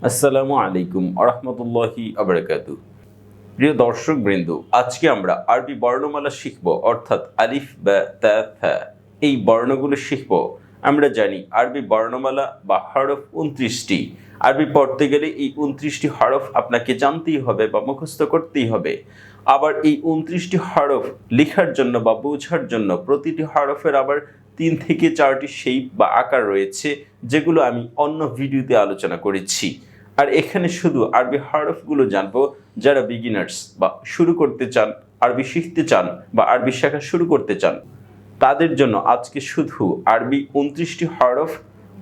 আসসালামু আলাইকুম আরহামতুল্লাহি আবরাকাতু। প্রিয় দর্শক বৃন্দ, আজকে আমরা আরবি বর্ণমালা শিখব, অর্থাৎ আলিফ বা তা থা এই বর্ণগুলো শিখব। আমরা জানি আরবি বর্ণমালা বা হরফ 29টি। আরবি পড়তে গেলে এই 29টি হরফ আপনাকে জানতেই হবে বা মুখস্থ করতেই হবে। আবার এই 29টি হরফ লেখার জন্য বা বোঝার জন্য প্রতিটি হরফের আবার 3 থেকে 4টি শেপ বা আকার রয়েছে, যেগুলো আমি অন্য ভিডিওতে আলোচনা করেছি। আর এখানে শুধু আরবি হরফগুলো জানবো যারা বিগিনার্স বা শুরু করতে চান, আরবি শিখতে চান বা আরবি শেখা শুরু করতে চান, তাদের জন্য আজকে শুধু আরবি 29টি হরফ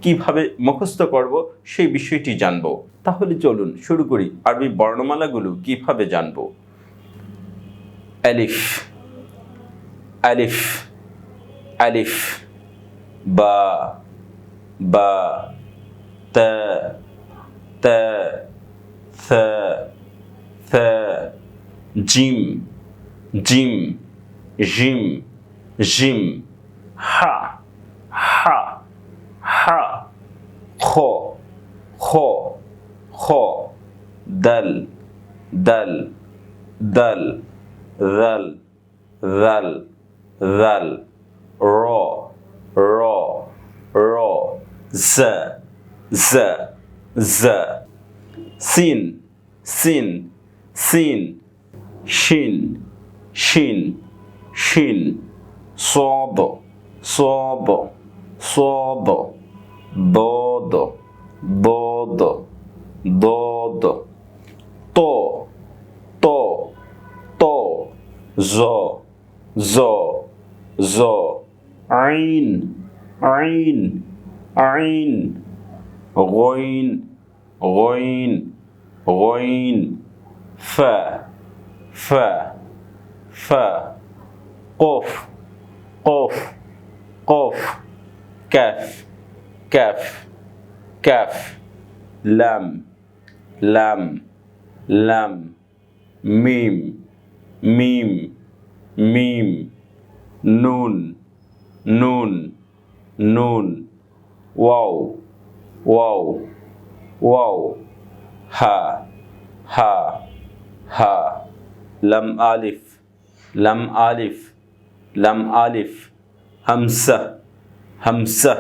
কিভাবে মুখস্থ করব সেই বিষয়টি জানবো। তাহলে চলুন শুরু করি আরবি বর্ণমালাগুলো কিভাবে জানবো। আলিফ, আলিফ, আলিফ, বা, বা, তা, তা, থা, থা, জিম, জিম, জিম, জিম, হা, হা, হা, খ, খ, খ, দাল, দাল, দাল, দাল, দাল, দাল, র, র, র, জা, জা, জা, সিন, সিন, সিন, শিন, শিন, শিন, صاد, صاد, صاد, ضاد, ضاد, ضاد, طا, طا, طا, ظا, ظا, ظا, عين, عين, عين, غين, غين, غين, فا, فا, فا, قف, قف, قف, كاف, كاف, كاف, لام, لام, لام, ميم, ميم, ميم, نون, نون, نون, واو, واو, واو, ها, ها, ها, لم আলিফ, লাম আলিফ, লাম আলিফ, হামসা, হামসা,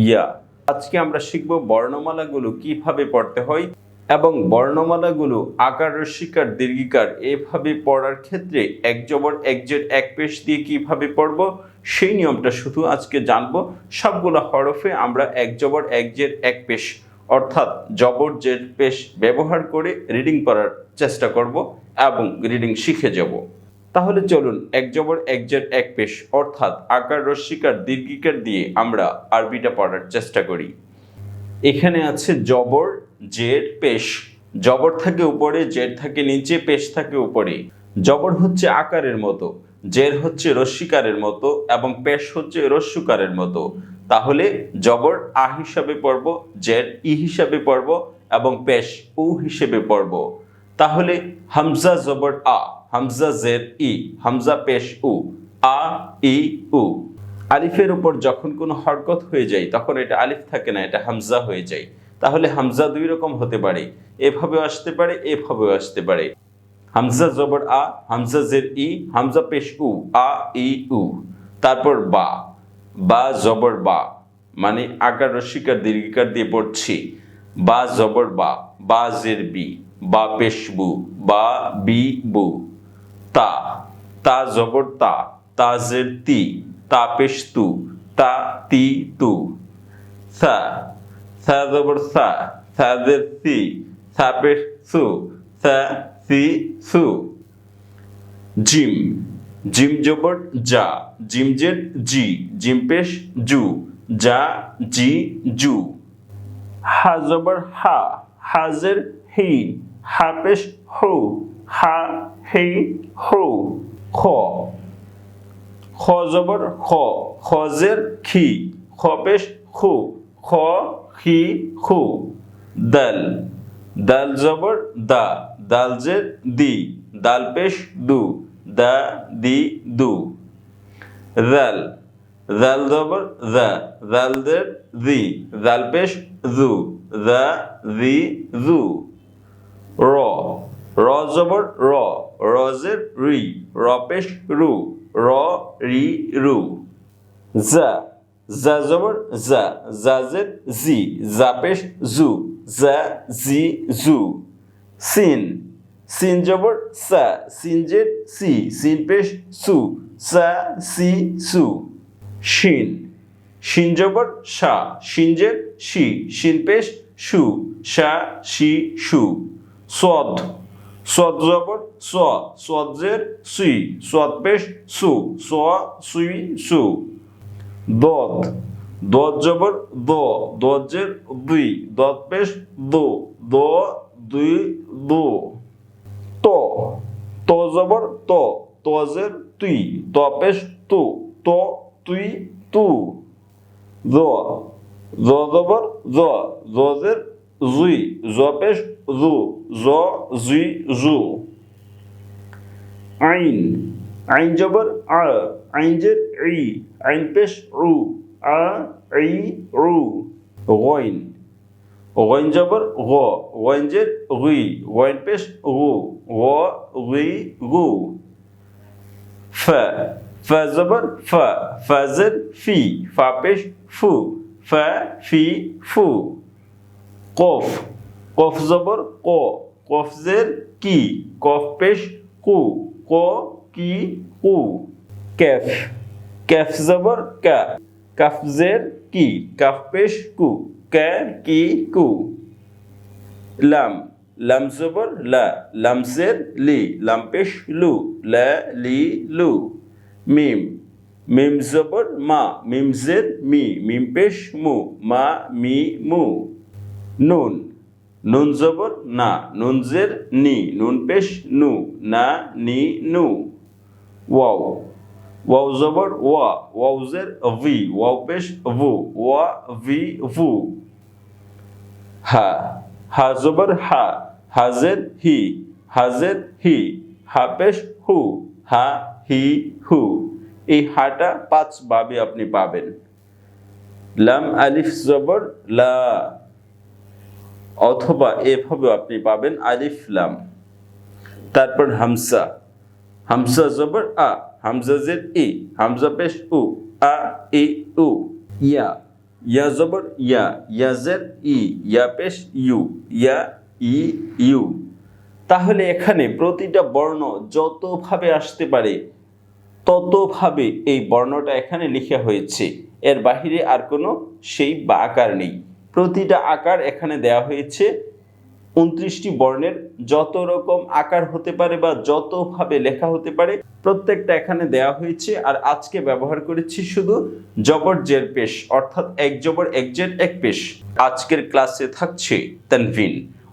ইয়া। আজকে আমরা শিখব বর্ণমালাগুলো কিভাবে পড়তে হয় এবং বর্ণমালাগুলো আকার, রস্যিকার, দীর্ঘিকার এভাবে পড়ার ক্ষেত্রে এক জবর এক জের এক পেশ দিয়ে কিভাবে পড়ব সেই নিয়মটা শুধু আজকে জানবো। সবগুলো হরফে আমরা এক জবর এক জের এক পেশ, অর্থাৎ জবর জের পেশ ব্যবহার করে রিডিং করার চেষ্টা করব এবং রিডিং শিখে যাব। তাহলে চলুন এক জবর এক জের এক পেশ অর্থাৎ আকার, রস্যিকার, দীর্ঘিকার দিয়ে আমরা আরবিটা পড়ার চেষ্টা করি। এখানে আছে জবর, জের, পেশ। জবর থাকে উপরে, জের থাকে নিচে, পেশ থাকে উপরে। জবর হচ্ছে আকারের মতো, জের হচ্ছে রস্যিকারের মতো এবং পেশ হচ্ছে রস্যুকারের মতো। তাহলে জবর আ হিসাবে পড়ব, জের ই হিসাবে পড়ব এবং পেশ উ হিসেবে পড়ব। তাহলে হামজা জবর আ, হামজা জের ই, হামজা পেশ উ, আ ই উ। আলিফের উপর যখন কোনো হরকত হয়ে যায় তখন এটা আলিফ থাকে না, এটা হামজা হয়ে যায়। তাহলে হামজা দুই রকম হতে পারে, এভাবেও আসতে পারে, এভাবেও আসতে পারে। হামজা জবর আ, হামজা জের ই, হামজা পেশ উ, আ ই উ। তারপর বা, বা জবর বা, মানে আকার, রস্যিকার, দীর্ঘিকার দিয়ে পড়ছি। বা জবর বা, বা জের বি, বা পেশ বু, বা বি বু। তা, তা জবর তা, তা জের তি, তা পেশ তু, তা তি তু। সা, সা জবর সা, সা জের সি, সা পেশ সু, সা সি সু। জিম, জিম জবর যা, জিম জের জি, জিম পেশ জু, যা জি জু। হা জবর হা, হা জের হি, হা পেশ হু, হা হি হু। খ, খ জবর খ, খ জের খি, খ পেশ খু, খ হি খু। দাল, দাল জবর দা, দাল জের দি, দাল পেশ দু, দা দি দু। দাল, দাল জবর দা, দাল জের দি, জাল পেশ জু, জা জি জু। র, র জবর র, রজের রি, র পেশ রু, র রি রু। জা, জা জবর জা, জাজের জি, জা পেশ জু, জা জি জু। সিন, সিন জবর সা, সিনজের সি, সিন পেশ সু, সা সি সু। শিন, শিন জবর শা, শিনজের শি, শিন পেশ শু, শা শি শু। সদ, সদ জবর স, সদের সুই, সদ পেশ সু, স সুই সু। দদ, দদ জবর দ, দজের দুই, দদ পেশ দো, দ দুই দো। ত, ত জবর ত, তজের তুই, ত পেশ তু, ত তুই তু। জ, জ জবর জ, জজের জুই, জ পেশ জু, জ জুই জু। আইন, আইন জবর আ, আইনজের ই, আইন পেশ রু, আ ই রু। গইন, গইন জবর গ, গইনজের গুই, গইন পেশ গু, গ গুই গু। ফা, ফা জবর ফা, ফাজের ফি, ফা পেশ ফু, ফা ফি ফু। কফ, কফ জবর ক, কফজের কি, কফ পেশ কু, ক কি কু। ক্যাফ, ক্যাফ জবর কা, কাফজের কি, কাফ পেশ কু, কা কি কু। লাম, লাম জবর লা, লামজের লি, লাম পেশ লু, লা লি লু। মিম, মিম জবর মা, মিমজের মি, মিম পেশ মু, মা মি মু। নুন, নুন জবর না, নুনজের নি, নুন পেশ নু, না নি নু। ওয়াও, ওয়াও জবর ওয়া, ওয়াউজের ভি, ওয়াও পেশ ভু, ওয়া ভি ভু। হা, হা জবর হা, হাজের হি, হাজের হি, হা পেশ হু, হা হি হু। এই হাটা 5 ভাবে আপনি পাবেন। লাম আলিফ জবর লা, অথবা এভাবে আপনি পাবেন আলিফ লাম। তারপর হামসা, হামসা জবর আ, হামজা জের ই, হামজা পেশ উ, আ ই উ। ইয়া, ইয়া জবর ইয়া, ইয়া জের ই, ইয়া পেশ ইউ, ইয়া ই ইউ। তাহলে এখানে প্রতিটা বর্ণ যতভাবে আসতে পারে ততভাবে এই বর্ণটা এখানে লেখা হয়েছে, এর বাহিরে আর কোনো সেই বা আকার নেই। প্রতিটা আকার এখানে দেয়া হয়েছে। 29টি বর্ণের যত রকম আকার হতে পারে বা যতভাবে লেখা হতে পারে প্রত্যেকটা এখানে দেয়া হয়েছে। আর আজকে ব্যবহার করেছি শুধু জবর জের পেশ, অর্থাৎ এক জবর এক জের এক পেশ। আজকের ক্লাসে থাকছে তানভিন,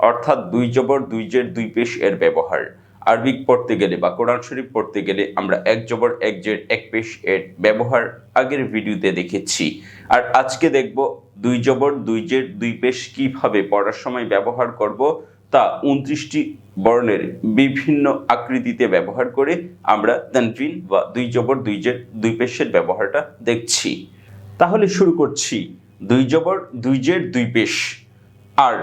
অর্থাৎ দুই জবর দুই জের দুই পেশ এর ব্যবহার। আরবিক পড়তে গেলে বা কোরআন শরীফ পড়তে গেলে আমরা এক জবর এক জের এক পেশ এর ব্যবহার আগের ভিডিওতে দেখেছি। আর আজকে দেখব দুই জবর দুই জের দুই পেশ কিভাবে পড়ার সময় ব্যবহার করব, তা 29টি বর্ণের বিভিন্ন আকৃতিতে ব্যবহার করে আমরা তানভিন বা দুই জবর দুই জের দুই পেশের ব্যবহারটা দেখছি। তাহলে শুরু করছি। দুই জবর দুই জের দুই পেশ। আর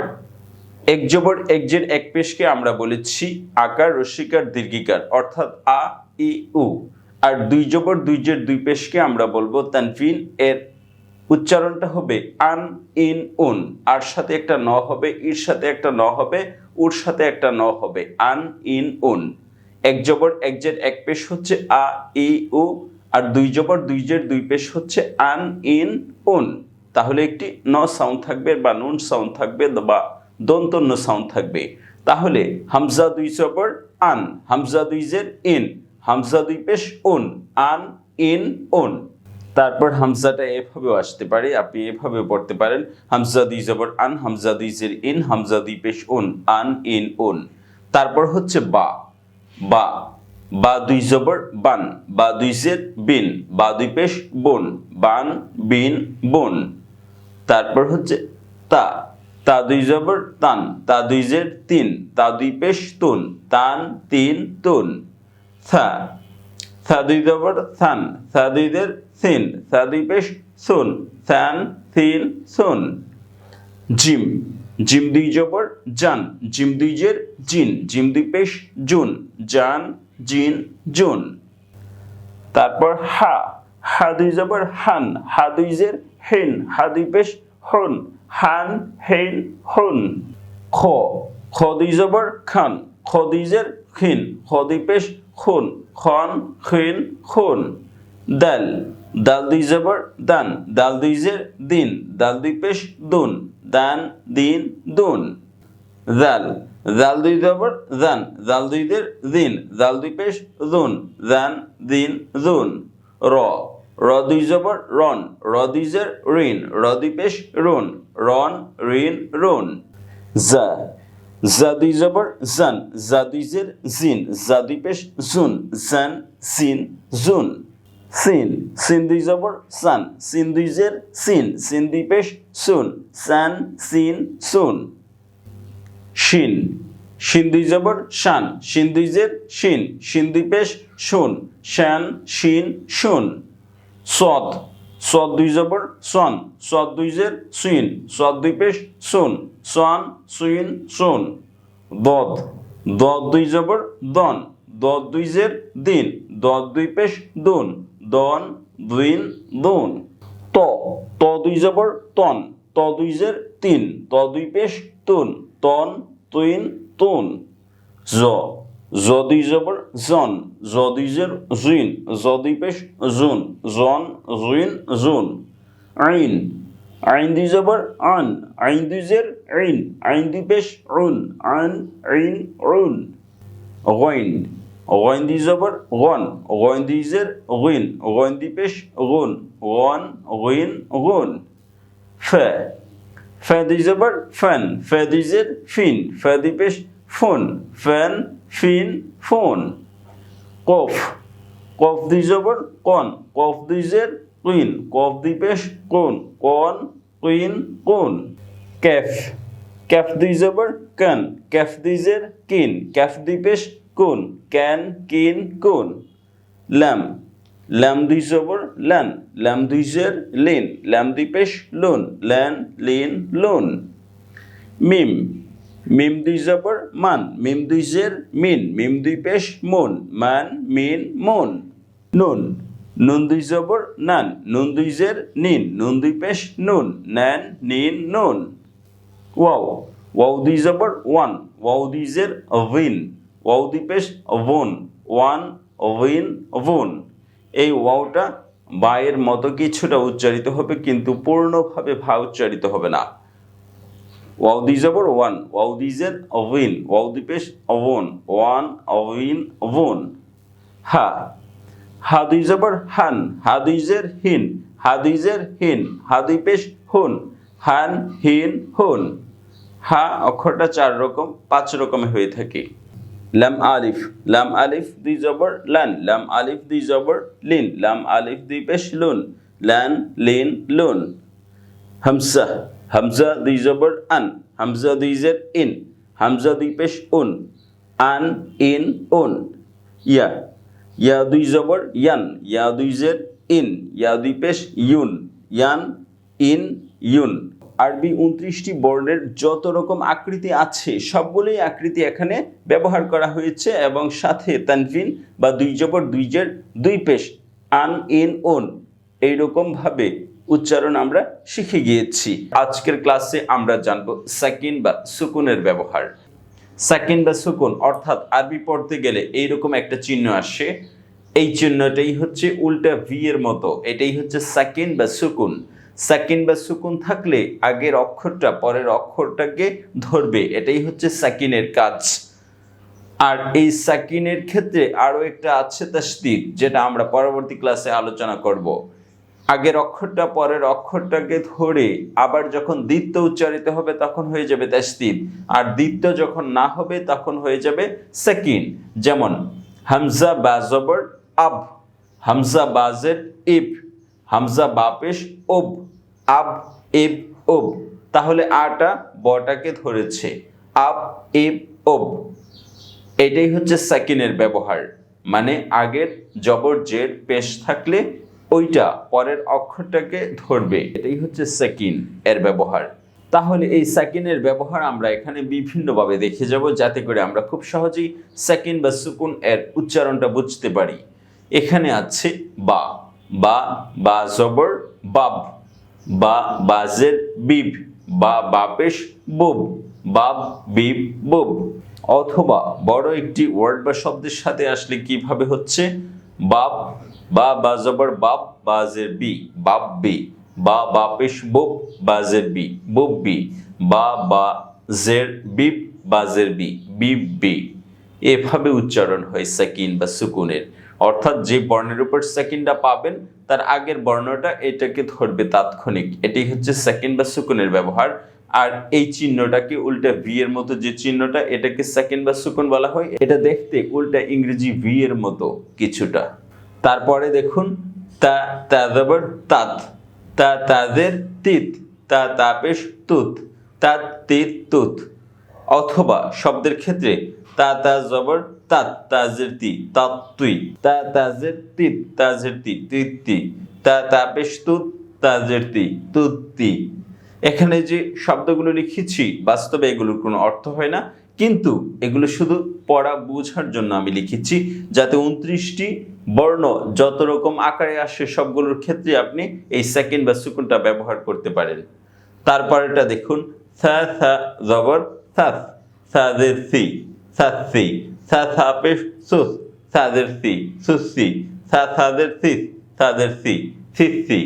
এক জবর এক জের এক পেশকে আমরা বলেছি আকার রস্যিকার দীর্ঘিকার, অর্থাৎ আ ই উ। আর দুই জবর দুই জের দুই পেশকে আমরা বলবো তানভিন, এর উচ্চারণটা হবে আন ইন উন, আর সাথে একটা ন হবে, ইর সাথে একটা ন হবে, উর সাথে একটা ন হবে, আন ইন উন। এক জবর এক জের এক পেশ হচ্ছে আ ই উ, আর দুই জবর দুই জের দুই পেশ হচ্ছে আন ইন উন। তাহলে একটি ন সাউন্ড থাকবে বা নুন সাউন্ড থাকবে বা দন্তন্য সাউন্ড থাকবে। তাহলে হামজা দুই জবর আন, হামজা দুই জের ইন, হামজা দুই পেশ উন, আন ইন উন। তারপর হামজাটা এভাবেও আসতে পারে, আপনি এভাবে পড়তে পারেন হামজা দুই জবর আন, হামজা দুই জের ইন, হামজা দুই পেশ উন, আন ইন উন। তারপর হচ্ছে বা, বা, বা দুই জবর বান, বা দুই জের বিন, বা দুই পেশ বুন, বান বিন বুন। তারপর হচ্ছে তা, তা দুই জবর তান, তা দুই জের তিন, তা দুই পেশ তুন, তান তিন তুন। থা, থা দুই জবর থান, থা দুই জের থিন, থা দুই পেশ সুন, সান, সিন, সুন। জিম, জিম দুই জবর জান, জিম দুই জের জিন, জিম দুই পেশ জুন, জান, জিন, জুন। তারপর হা, হা দুই জবর হান, হা দুই জের হেন, হা দুই পেশ হন, হান, হেন, হন। খ, খ দুই জবর খান, খ দুই জের খিন, খ দুই পেশ খুন, খন, খিন, খুন। দাল, দাল দুই জবর দান, দাল দুই জের দিন, দাল দুই পেশ দুন, দান, দিন, দুন। জাল, জাল দুই জবর জান, জাল দুই দের দিন, জাল দুই পেশ জুন, জান, দিন, জুন। র, র দুই জবর রন, র দুই জের ঋণ, র দুই পেশ রুন, রন, ঋণ, রুন। জা, জা দুই জবর জান, জা দুই জের জিন, জা দুই পেশ জুন, জান, জিন, জুন। সিন, সিন দুই জবর সান, সিন দুই জের সিন, সিন দুই পেশ সুন, সান, সিন, সুন। শিন, শিন দুই জবর শান, শিন দুই জের শিন, শিন দুই পেশ শুন, শান, শিন, শুন। সদ, সদ দুই জবর সন, সদ দুই জের সুইন, সদ দুই পেশ সুন, সন, সুইন, সুন। দদ, দদ দুই জবর দন, দদ দুই জের দিন, দদ দুই পেশ দুন, দন, দুইন, দুন। ত, ত দুই জবর তন, ত দুই জের তিন, ত দুই পেশ তুন, তন, তুইন, তুন। জ, জ দুই জবর জন, জ দুই জের জুইন, জ দুই পেশ জুন, জন, জুইন, জুন। আইন, আইন দুই জবর আন, আইন দুই জের আইন, আইন দুই পেশ উন, আন, আইন, উন। গইন, গইন দুই জবর গন, গইন দুই জের গইন, গইন দুই পেশ গুন, গন, গইন, গুন। ফে, ফে দুই জবর ফেন, ফে দুই জের ফিন, ফে দুই পেশ ফুন, ফেন, ফিন, ফুন। কফ, কফ দুই জবর কন, কফ দুই জের কুইন, কফ দুই পেশ কোন, কন, কুইন, কোন। ক্যাফ, ক্যাফ দুই জবর কান, ক্যাফ দুই জের কিন, ক্যাফ দুই পেশ কোন, ক্যান, কিন, কোন। ল্যাম, ল্যাম দুই জবর ল্যান, ল্যাম দুই জের লিন, ল্যাম দুই পেশ লুন, ল্যান, লিন, লুন। মিম, মিম দুই জবর মান, মিম দুই জের মিন, মিম দুই পেশ মুন, মান, মিন, মুন। নুন, নুন দুই জবর নান, নুন দুই জের নিন, নুন দুই পেশ নুন, নান, নিন, নুন। ওয়াও, ওয়াও দুই জবর ওয়ান, ওয়াও দুই জের উইন, ওয়াও দুই পেশ ওন, ওয়ান, উইন, ওন। এই ওয়াওটা বায়ের মতো কিছুটা উচ্চারিত হবে, কিন্তু পূর্ণভাবে ভা উচ্চারিত হবে না। ওয়াও দুই জবর ওয়ান, ওয়াও দুই জের উইন, ওয়াও দুই পেশ ওন, ওয়ান, উইন, ওন। হা, হা দুই জবর হান, হা দুই জের হিন, হা দুই জের হিন, হা দুই পেশ হুন, হান, হিন, হুন। হা অক্ষরটা 4 রকম 5 রকমের হয়ে থাকে। লাম আলিফ, লাম আলিফ দুই জবর লান, লাম আলিফ দুই জবর লিন, লাম আলিফ দুই পেশ লুন, লান, লিন, লুন। হামজা, হামজা দুই জবর আন, হামজা দুই জের ইন, হামজা দুই পেশ উন, আন, ইন, উন। ইয়া, ইয়া দুই জবর ইয়ান, ইয়া দুই জের ইন, ইয়া দুই পেশ ইউন, ইয়ান, ইন, ইউন। আরবি 29টি বর্ণের যত রকম আকৃতি আছে সবগুলোই আকৃতি এখানে ব্যবহার করা হয়েছে, এবং সাথে তানভিন বা দুই জবর দুই জের দুই পেশ আন, ইন, উন এইরকম ভাবে উচ্চারণ আমরা শিখে গিয়েছি। আজকের ক্লাসে আমরা জানব সাকিন বা সুকুনের ব্যবহার। সাকিন বা সুকুন অর্থাৎ আরবি পড়তে গেলে এইরকম একটা চিহ্ন আসে, এই চিহ্নটাই হচ্ছে উল্টা ভি এর মতো, এটাই হচ্ছে সাকিন বা সুকুন। সাকিন বা সুকুন থাকলে আগের অক্ষরটা পরের অক্ষরটাকে ধরবে, এটাই হচ্ছে সাকিনের কাজ। আর এই সাকিনের ক্ষেত্রে আরো একটা আছে তাসদীদ, যেটা আমরা পরবর্তী ক্লাসে আলোচনা করব। আগের অক্ষরটা পরের অক্ষরটাকে ধরে আবার যখন দ্বিতীয় উচ্চারিত হবে তখন হয়ে যাবে তাসদীদ, আর দ্বিতীয় যখন না হবে তখন হয়ে যাবে সাকিন। যেমন হামজা বা জবর আব, হামজা বা জের ইব, হামজা বা পেশ উব, আব, ইব, উব। তাহলে আটা বটাকে ধরেছে, আব, ইব, উব। এটাই হচ্ছে সাকিনের ব্যবহার, মানে আগের জবর জের পেশ থাকলে ওইটা পরের অক্ষরটাকে ধরবে, এটাই হচ্ছে সাকিন এর ব্যবহার। তাহলে এই সাকিনের ব্যবহার আমরা এখানে বিভিন্নভাবে দেখে যাব, যাতে করে আমরা খুব সহজেই সাকিন বা সুকুন এর উচ্চারণটা বুঝতে পারি। এখানে আছে বা, বা বা জবর বাব, বা বাজের বিব, বা বাপেশ বুব, বাব বিব বুব। অথবা বড় একটি ওয়ার্ড বা শব্দের সাথে আসলে কিভাবে হচ্ছে বাব, বা বা জবর বাব, বাজের বি, বাব বি, বা বাপেশ বুব, বাজের বি, বুব বি, বা বা জের বিব, বাজের বি, বিব বি। এভাবে উচ্চারণ হয় সাকিন বা সুকুনের। অর্থাৎ যে বর্ণের উপর সাকিনটা পাবেন তার আগের বর্ণটা এটাকে ধরবে তাৎক্ষণিক, এটাই হচ্ছে সাকিন বা সুকুনের ব্যবহার। আর এই চিহ্নটাকে উল্টা ভি এর মতো যে চিহ্নটা, এটাকে সাকিন বা সুকুন বলা হয়। এটা দেখতে উল্টা ইংরেজি ভি এর মতো কিছুটা। তারপরে দেখুন তা তাজাবর তাত, তা তাজের তিত, তা তাপেশ তুত, তাত তিত তুত। অথবা শব্দের ক্ষেত্রে তা তা জবর তাত, তাজের তি, তাত তুই, তা তাজের তিত, তাজের তি, তিত তি, তা তাপেশ তুত, তাজের তি, তুত তি। এখানে যে শব্দগুলো লিখেছি বাস্তবে এগুলোর কোনো অর্থ হয় না, কিন্তু এগুলো শুধু পড়া বোঝার জন্য আমি লিখেছি, যাতে 29টি বর্ণ যত রকম আকারে আসে সবগুলোর ক্ষেত্রে আপনি এই সেকেন্ড বা সুকুনটা ব্যবহার করতে পারেন। তারপরেটা দেখুন থা থা জবর থাত, সাদের সি, সাসি, সা সাপেশ সুস, সাদের সি, সুসি, সা সাদের সিস, সাদের সি, সিসি।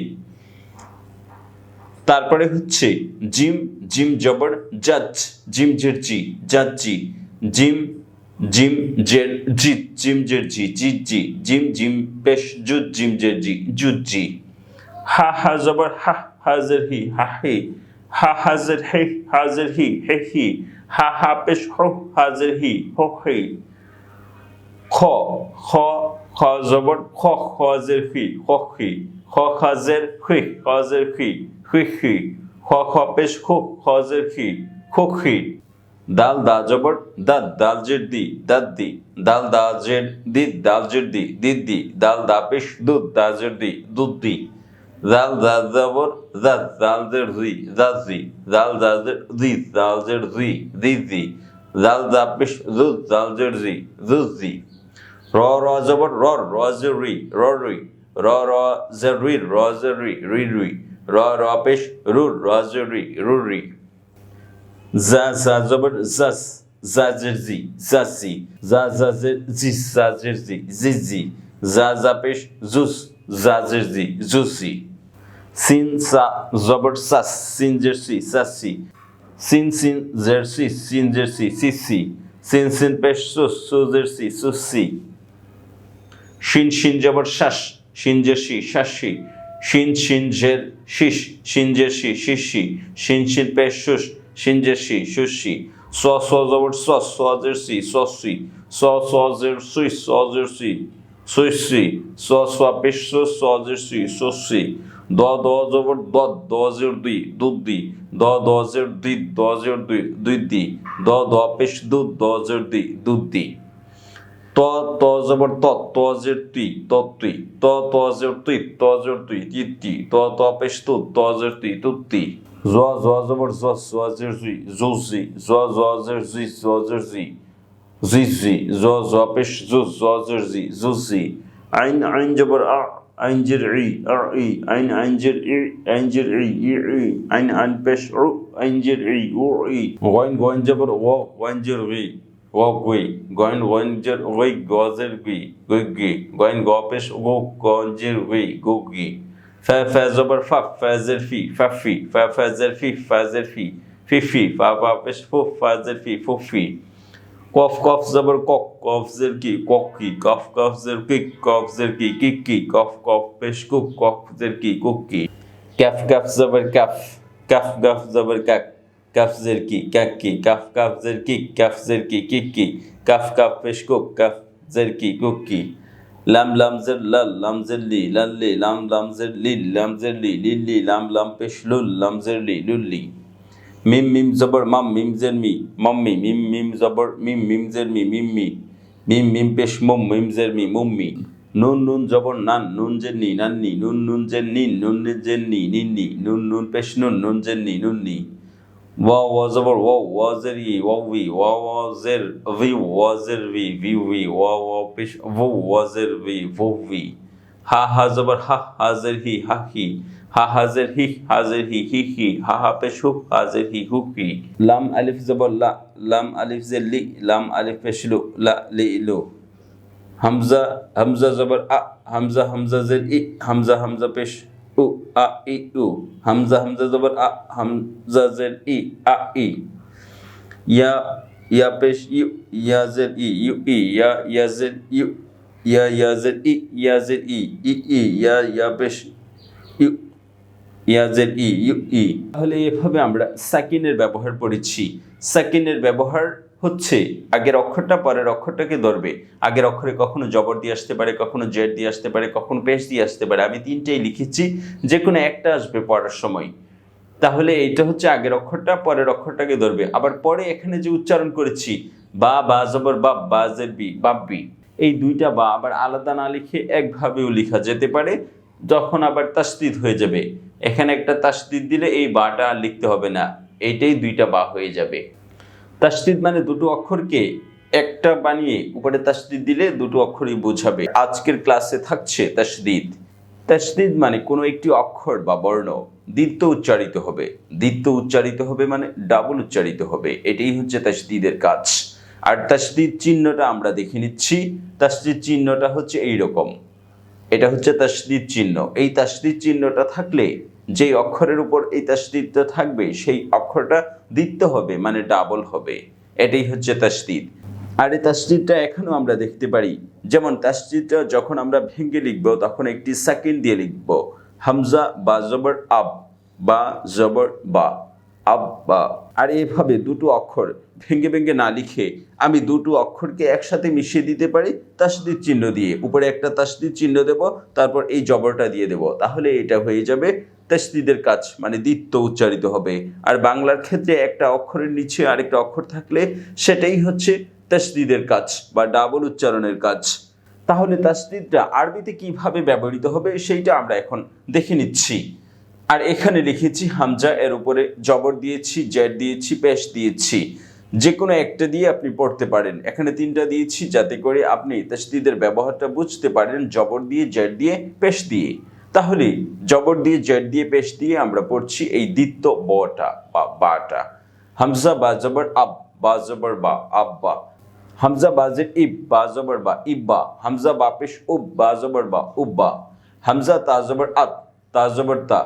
তারপরে হচ্ছে জিম, জিম জবর জাজ, জিম জের জি, জাজি, জিম, জিম জের জিত, জিম জের জি, জিত জি, জিম, জিম পেশ জুত, জিম জের জি, জুত জি। হা হা জবর হা, হাজের হি, হা হি, হা হাজের হে, হাজের হি, হে হি, হা হা পেশ হো, হাজের হি, হো হি। খ, খ, খ জবর খ, খজের ফি, খি, খ খাজের খি, খজের খি, খি, খ খ পেশ খু, খজের খি, খুখি। দাল দা জবর দাদ, দাল জের দি, দাদ দি, দাল দা জের দি, দাল জের দি, দিদি, দাল দা পেশ দুধ, দা জের দি, দুধ দি। দাল দা জবর দাদ, দাল জের জি, দাজি, দাল দা জের দি, দাল জের জি, দিদি, দাল দা পেশ দুধ, দাল জের জি, দুজি। র র জবর রর, র জের রি, র রি, র র জের রি, র জের রি, রি রি, র র পেশ রুর, র জের রি, রু রি। জা জা জবর জাস, জাজের জি, জাজি, জা জাজের জি, জাজের জি, জিজি, জা জা পেশ জুস, জাজের জি, জুসি। সিন সা জবর সাস, সিন জের সি, সাসি, সিন সিন জের সি, সিন জের সি, সিসি, সিন সিন পেশ সুস, সুজের সি, সুসি। শিন শিন জবর শাস, শিন জের শি, শাসি, শিন শিন জের শিস, শিন জের শি, শিসি, শিন শিন পেশ শুস, শিন জের শি, শুসি। স স জবর সস, সজের সি, সসি, স সজের সুই, সজের সি, সুইসি, স স পেশ সুস, সজের সি, সুসি। দ দ জবর দদ, দজের দুই, দুধি, দ দজের দুই, দজের দুই, দুধি, দ দ পেশ দুধ, দজের দুই, দুধি। ত ত জবর ত, তজের তুই, তত্তুই, ত তজের তুই, তজের তুই, তিতি, ত ত পেশ তু, তজের তুই, তুত্তি। জ জ জবর জ, জজের জুই, জুজি, জ জজের জুই, জজের জি, জিজি, জ জ পেশ জুজ, জজের জি, জুজি। আইন আইন জবর আ, আইনজের ই, আর ই, আইন আইনজের ই, আইনজের ই, ই ই, আইন আইন পেশ উ, আইনজের ই, উ ই। গইন গইন জবর ও, গইনজের ই, গই, গইন গইনজের ওই, গজের গি, গি, গইন গ পেশ গো, গঞ্জের গি, গি। ফা ফা জবর ফা, ফাজের ফি, ফাফি, ফা ফাজের ফি, ফাজের ফি, ফিফি, ফা ফা পেশ ফু, ফাজের ফি, ফুফি। কফ কফ জবর কক, কফ জের কি, ককি, কফ কফ জের কিক, কফ জের কি, কিকি, কফ কফ পেশ কুক, কফ জের কি, কুকি। ক্যাফ ক্যাফ জবর ক্যাফ, কাফ গাফ জবর কাক, কাফ জের কি, কাকি, কাফ কাফ জের কি, কাফ জের কি, কিকি, কাফ কাফ পেশ কুক, কাফ জের কি, কুকি। লাম লাম জের লাল, লাম জের লি, লাল্লি, লাম লাম জের লিল, লাম জের লি, লিল্লি, লাম লাম পেশ লুল, লাম জের লি, লুল্লি। মিম মিম জবর মাম, মিম জের মি, মাম্মি, মিম মিম জবর মিম, মিম জের মি, মিম্মি, মিম মিম পেশ মুম, মিম জের মি, মুম্মি। নুন নুন জবর নান, নুন জের নি নান্নি, নুন নুন জের নিন, নুন জের নি নিন্নি, নুন নুন পেশ নুন, নুন জের নি নুন্নি। ওয়া জবর ওয়াজের ই ওয়াউই, ওয়াজের ভি ওয়াজের ভি ভিউই, ওয়া পেশ ওয়াজের ভি ভুই। হা জবর হাজের হি হাহি, হাজের হি হাজের হি হা পেশ হু হাজের হি হুকি। লাম আলিফ জবর লা, লাম আলিফ জের লি, লাম আলিফ পেশ লু, লা লি লু। হামজা জবর আ, হামজা জের ই, হামজা পেশ উ, আ ই উ। হামজা জবর আ, হামজা জের ই, আ ই। ইয়া পেশ ইউ, ইয়া জের ই, ইউ ই, ইয়া জের ইউ, ইয়া জের ই, ইয়া পেশ ইউ, ইয়া জের ই, ইউ ই। তাহলে এভাবে আমরা সাকিনের ব্যবহার পড়েছি। সাকিনের ব্যবহার হচ্ছে আগের অক্ষরটা পরের অক্ষরটাকে ধরবে। আগের অক্ষরে কখনো জবর দিয়ে আসতে পারে, কখনো জেড দিয়ে আসতে পারে, কখনো পেশ দিয়ে আসতে পারে। আমি তিনটেই লিখেছি, যে কোনো একটা আসবে পড়ার সময়। তাহলে এইটা হচ্ছে আগের অক্ষরটা পরের অক্ষরটাকে ধরবে। আবার পরে এখানে যে উচ্চারণ করেছি বা জবর বা জের বি, বাব্বি, এই দুইটা বা আবার আলাদা না লিখে একভাবেও লেখা যেতে পারে, যখন আবার তাসদিদ হয়ে যাবে। এখানে একটা তাসদিদ দিলে এই বাটা লিখতে হবে না, এইটাই দুইটা বা হয়ে যাবে। তাসদিদ মানে দুটো অক্ষরকে একটা বানিয়ে উপরে তাসদিদ দিলে দুটো অক্ষরই বোঝাবে। আজকের ক্লাসে থাকছে তাসদিদ। তাসদিদ মানে কোনো একটি অক্ষর বা বর্ণ দ্বিত্ব উচ্চারিত হবে। দ্বিত্ব উচ্চারিত হবে মানে ডাবল উচ্চারিত হবে, এটাই হচ্ছে তাসদিদের কাজ। আর তাসদিদ চিহ্নটা আমরা দেখে নিচ্ছি। তাসদিদ চিহ্নটা হচ্ছে এই রকম, এটা হচ্ছে তাসদিদ চিহ্ন। এই তাসদিদ চিহ্নটা থাকলে যেই অক্ষরের উপর এই তাসদিদটা থাকবে সেই অক্ষরটা দ্বিত্ব হবে মানে ডাবল হবে, এটাই হচ্ছে তাসদিদ। আর এই তাসদিদটা এখনো আমরা দেখতে পারি, যেমন তাসদিদটা যখন আমরা ভেঙে লিখব তখন একটি সাকিন দিয়ে লিখব, হামজা বা জবর আব, বা জবর বা, আব্বা। আর এভাবে দুটো অক্ষর ভেঙে না লিখে আমি দুটো অক্ষরকে একসাথে মিশিয়ে দিতে পারি তাসদিদ চিহ্ন দিয়ে। উপরে একটা তাসদিদ চিহ্ন দেব, তারপর এই জবরটা দিয়ে দেব, তাহলে এটা হয়ে যাবে তাসদিদের কাজ, মানে দ্বিত্ব উচ্চারিত হবে। আর বাংলার ক্ষেত্রে একটা অক্ষরের নিচে আরেকটা অক্ষর থাকলে সেটাই হচ্ছে তাসদিদের কাজ বা ডাবল উচ্চারণের কাজ। তাহলে তাসদিদটা আরবিতে কিভাবে ব্যবহৃত হবে সেইটা আমরা এখন দেখে নিচ্ছি। আর এখানে লিখেছি হামজা, এর উপরে জবর দিয়েছি, জেড দিয়েছি, পেশ দিয়েছি। যে কোনো একটা দিয়ে আপনি পড়তে পারেন। এখানে তিনটা দিয়েছি যাতে করে আপনি তাসদিদের ব্যবহারটা বুঝতে পারেন, জবর দিয়ে, জেড দিয়ে, পেশ দিয়ে। তাহলে জবর দিয়ে, জেড দিয়ে, পেশ দিয়ে আমরা পড়ছি এই দ্বিত্ব বটা বা বাটা। হামজা বা জবর আব, বা জবর বা, আব্বা। হামজা বাজের ইব, বা জবর বা, ইব্বা। হামজা বা পেশ উব, বা জবর বা, উব্বা। হামজা তা জবর আত, তা জবর তা,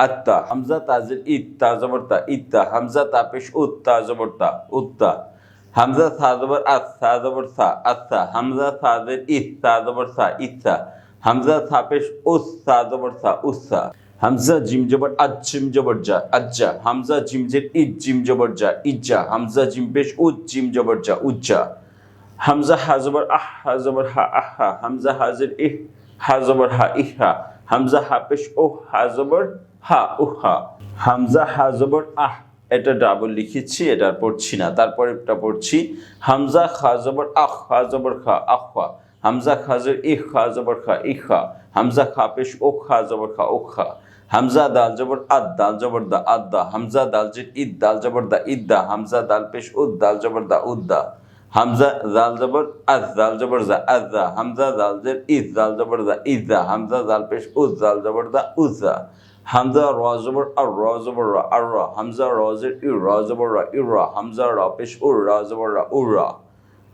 আত্তা। হামজা তাজের ইত, তা জবর তা, ইত্তা। হামজা তা পেশ উত, তা জবর তা, উত্তা। হামজা থা জবর আত, থা জবর থা, আত্তা। হামজা থাজের ইত, তা জবর থা, ইত্তা। হামজা থা পেশ উস, তা জবর থা, উস্সা। হামজা জিম জবর আজ, জিম জবর যা, আজ্জা। হামজা জিম জের ইজ, জিম জবর যা, ইজ্জা। হামজা জিম পেশ উজ, জিম জবর যা, উজ্জা। হামজা হা জবর আহ, হা জবর হা, আহা। হামজা হাজের ইহ, হা জবর হা, ইহা। হামজা হা পেশ ও, হা জবর হা, উহা। হামজা হা জবর আহ, এটা ডাবল লিখেছি, এটা পড়ছি না, তারপরে এটা পড়ছি। হামজা খা জবর আখ, হা জবর খা, আখা। হামজা খাজের ইহ, হা জবর খা, ইখা। হামজা খা পেশ ও, হা জবর খা, ওখা। হামজা দাল জবর আদ, দাল জবর দা, আদা। হামজা দাল জের ইদ, দাল জবর দা, ইদ্দা। হামজা দাল পেশ উদ, দাল জবর দা, উদ্দা। হামজা জাল জবর আজ, জাল জবর জা, আজা। হামজা জাল জের ইজ, জাল জবর জা, ইজা। হামজা জাল পেশ উজ, জাল জবর দা, উজা। হামজা র জবর আর, র জবর রা, আর রা। হামজা র জের ইর, র জবর রা, ইরা। হামজা র পেশ উর, রা জবর রা, উরা।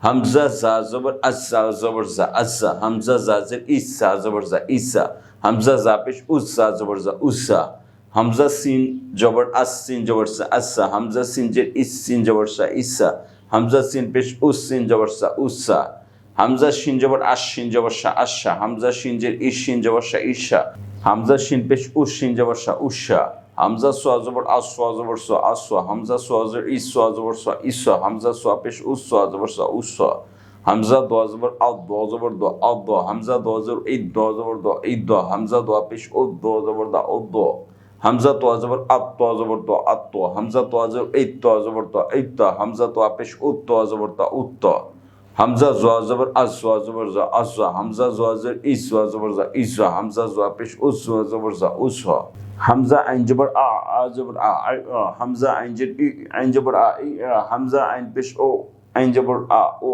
হামজা জা জবর আজ, জা জবর জা, আজা। হামজা জা জের ইস, জা জবর জা, ইসা। হামজা জা পেশ উজ, জা জবর জা, উসা। হামজা সিন জবর আস, সিন জবর সা, আসা। হামজা সিন জের ইস, সিন জবর সা, ইসা। হামজা সিন পেশ উস, সিন জবর সা, উসা। হামজা শিন জবর আশ, শিন জবর সা, আশা। হামজা শিন জের ইস, শিন জবর সা, ইসা। হামজা শিন পেশ উস, শিন জবর সা, উসা। হামজা সোয়া জবর আস, সোয়া জবর সা, আসা। হামজা সোয়া জবর ইস, সোয়া জবর সা, ইসা। হামজা সোয়া পেশ উস, সোয়া জবর সা, উসা। হামজা দোয়া জবর আদ, দোয়া জবর দোয়া, আদ। হামজা দোয়া জবর ঈদ, দোয়া জবর দোয়া, ঈদ। হামজা দোয়া পেশ উদ, দোয়া জবর দা, উদ। হামজা তোয়া জবর আত, তোয়া জবর তো, আত। হামজা তোয়া জবর ঈদ, তোয়া জবর তো, ঈদ। হামজা তোয়া পেশ উত, তোয়া জবর তা, উত্ত। হামজা জোয়া জবর আজ জোয়া জবর জা আজা, হামজা জোয়া জের ইজ জোয়া জবর জা ইজা, হামজা জোয়া পেশ উজ জোয়া জবর জা উজা, হামজা আইন জবর আ জবর আ হামজা আইন জের ই আইন জবর ই হামজা আইন পেশ ও আইন জবর ও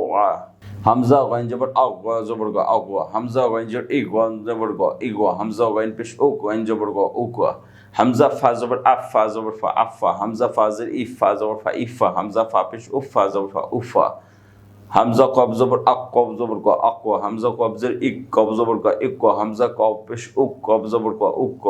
হামজা গাইন জবর গা জবর গা গা, হামজা গাইন জবর ই গান জবর গা ই গা, হামজা গাইন পেশ ও গাইন জবর গা ও গা, হামজা ফা জবর ফা জবর ফা আফা, হামজা ফা জের ই ফা জবর ফা ইফা, হামজা ফা পেশ ও ফা জবর ফা উফা, হামজা কব জবর কব জবর ক আকো, হামজা কব জের ইক কব জবর ক ইক, হামজা কব পেশ উক কব জবর ক উক,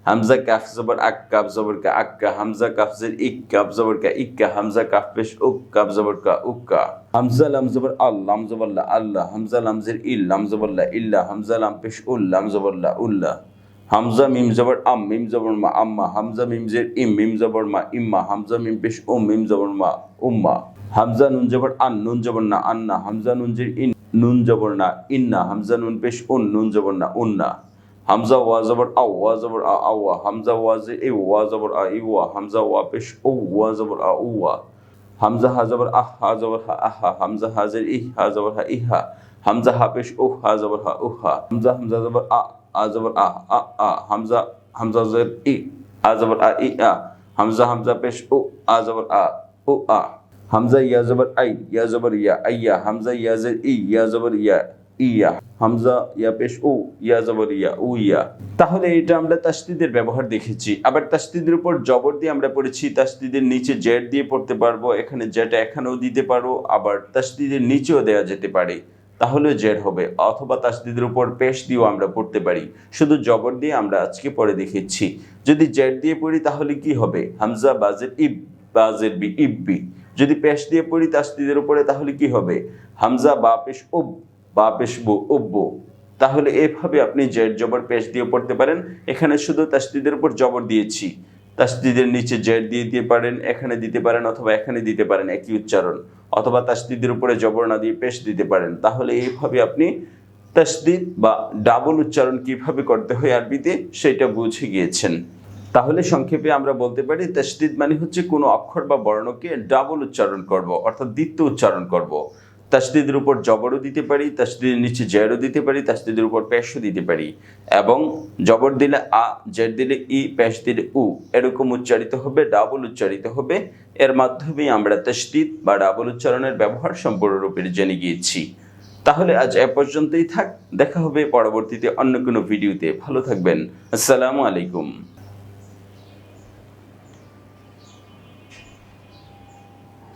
হামজা কাফ জবর কাব জবর কা আক্কা, হামজা কাফ জের ইক কাব জবর কা ইক্কা, হামজা কাফ পেশ উক কাব জবর কা উক্কা, হামজা লাম জবর লাম জবর লা আল্লাহ, হামজা লাম জের ইল লাম জবর লা ইল্লা, হামজা লাম পেশ উল লাম জবর লা উল্লা, হামজা মিম জবর মিম জবর মা আম্মা, হামজা মিম জের ইম মিম জবর মা ইম্মা, হামজা মিম পেশ মিম জবর মা উম্মা, হামজা নুন জবর নুন জবর না আন্না, হামজা নুন জের ইন নুন জবর না ইন্না, হামজা নুন পেশ নুন জবর না উন্না, হামজা ওয়া জবর ওয়া জবর আওয়া, হামজা ওয়া জের ই ওয়া জবর ইওয়া, হামজা ওয়া পেশ ওয়া জবর উওয়া, হামজা হা জবর হা জবর হা আহা, হামজা হা জের ই হা জবর হা ইহা, হামজা হা পেশ হা জবর হা উহা, হামজা হামজা জবর জবর হামজা হামজা জের ই জবর ই হামজা হামজা পেশ জবর ও হামজা ইয়া জবর ইয়া জবর ইয়া আইয়া, হামজা ইয়া জের ইয়া জবর ইয়া ইয়া, হামজা ইয়া পেশ ইয়া জবর ইয়া উইয়া। তাহলে এটা আমরা তাসদিদের ব্যবহার দেখেছি। আবার তাসদিদের উপর জবর দিয়ে আমরা পড়েছি, তাসদিদের নিচে জেড দিয়ে পড়তে পারবো, এখানে জেড এখানেও দিতে পারো, আবার তাসদিদের নিচেও দেওয়া যেতে পারে, তাহলে জেড হবে, অথবা তাসদিদের উপর পেশ দিয়েও আমরা পড়তে পারি। শুধু জবর দিয়ে আমরা আজকে পড়ে দেখেছি। যদি জেড দিয়ে পড়ি তাহলে কি হবে? হামজা বাজের ইব বাজের বি ইব্বি। যদি পেশ দিয়ে পড়ি তাসদিদের উপরে তাহলে কি হবে? হামজা বা পেশ উব বা পেশ বু উব্বু। তাহলে এভাবে আপনি জেড জবর পেশ দিয়ে পড়তে পারেন। এখানে শুধু তাসদিদের উপর জবর দিয়েছি, তাসদিদের নিচে জেড দিয়ে দিতে পারেন, এখানে দিতে পারেন, অথবা এখানে দিতে পারেন, একই উচ্চারণ। অথবা তাসদিদের উপরে জবর না দিয়ে পেশ দিতে পারেন। তাহলে এইভাবে আপনি তাসদিদ বা ডাবল উচ্চারণ কিভাবে করতে হয় আরবিতে সেটা বুঝে গিয়েছেন। তাহলে সংক্ষেপে আমরা বলতে পারি তাসদিদ মানে হচ্ছে কোনো অক্ষর বা বর্ণকে ডাবল উচ্চারণ করব, অর্থাৎ দ্বিতীয় উচ্চারণ করব। তাসদিদের উপর জবরও দিতে পারি, তাসদিদের নিচে জেরও দিতে পারি, তাসদিদের উপর পেশও দিতে পারি, এবং জবর দিলে জের দিলে ই, পেশ দিলে উ, এরকম উচ্চারিত হবে, ডাবল উচ্চারিত হবে। এর মাধ্যমে আমরা তাসদিদ বা ডাবল উচ্চারণের ব্যবহার সম্পূর্ণরূপে জেনে গিয়েছি। তাহলে আজ এ পর্যন্তই থাক, দেখা হবে পরবর্তীতে অন্য কোনো ভিডিওতে। ভালো থাকবেন। আসসালামু আলাইকুম।